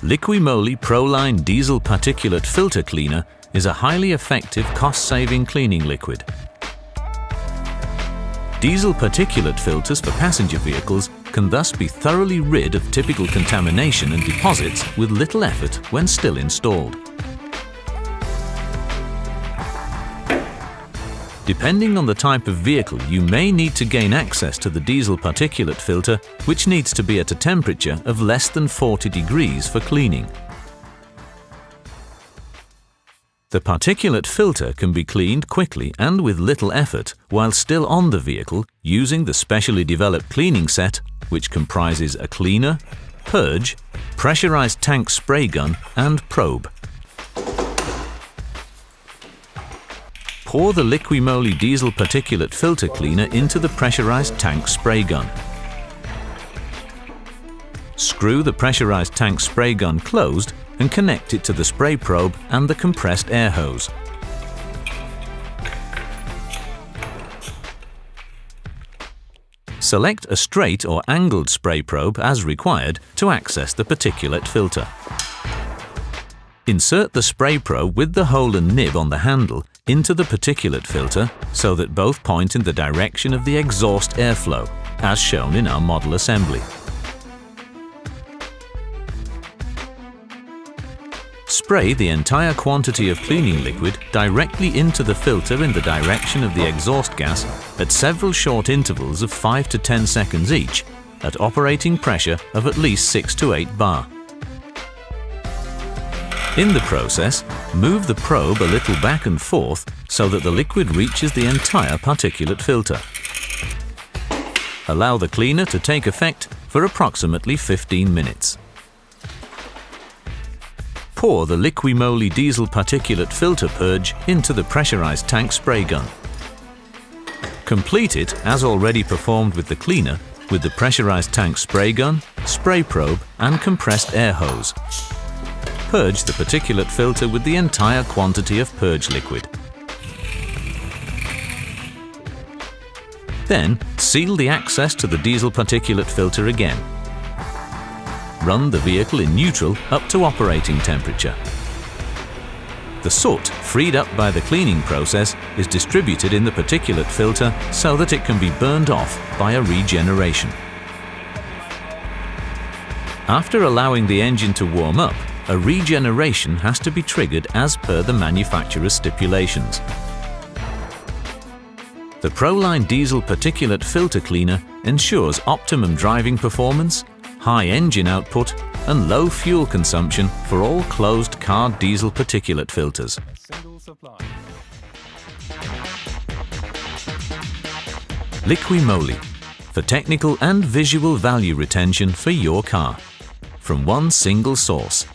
Liquimoly Proline Diesel Particulate Filter Cleaner is a highly effective cost-saving cleaning liquid. Diesel particulate filters for passenger vehicles can thus be thoroughly rid of typical contamination and deposits with little effort when still installed. Depending on the type of vehicle, you may need to gain access to the diesel particulate filter, which needs to be at a temperature of less than 40 degrees for cleaning. The particulate filter can be cleaned quickly and with little effort while still on the vehicle using the specially developed cleaning set, which comprises a cleaner, purge, pressurized tank spray gun and probe. Pour the Liquimoly Diesel Particulate Filter Cleaner into the pressurized tank spray gun. Screw the pressurized tank spray gun closed and connect it to the spray probe and the compressed air hose. Select a straight or angled spray probe as required to access the particulate filter. Insert the spray probe with the hole and nib on the handle into the particulate filter so that both point in the direction of the exhaust airflow, as shown in our model assembly. Spray the entire quantity of cleaning liquid directly into the filter in the direction of the exhaust gas at several short intervals of 5 to 10 seconds each, at operating pressure of at least 6 to 8 bar. In the process, move the probe a little back and forth so that the liquid reaches the entire particulate filter. Allow the cleaner to take effect for approximately 15 minutes. Pour the Liquimoly Diesel Particulate Filter Purge into the pressurized tank spray gun. Complete it, as already performed with the cleaner, with the pressurized tank spray gun, spray probe and compressed air hose. Purge the particulate filter with the entire quantity of purge liquid. Then, seal the access to the diesel particulate filter again. Run the vehicle in neutral up to operating temperature. The soot freed up by the cleaning process is distributed in the particulate filter so that it can be burned off by a regeneration. After allowing the engine to warm up, a regeneration has to be triggered as per the manufacturer's stipulations. The Proline Diesel Particulate Filter Cleaner ensures optimum driving performance, high engine output and low fuel consumption for all closed car diesel particulate filters. Liquimoly, for technical and visual value retention for your car, from one single source.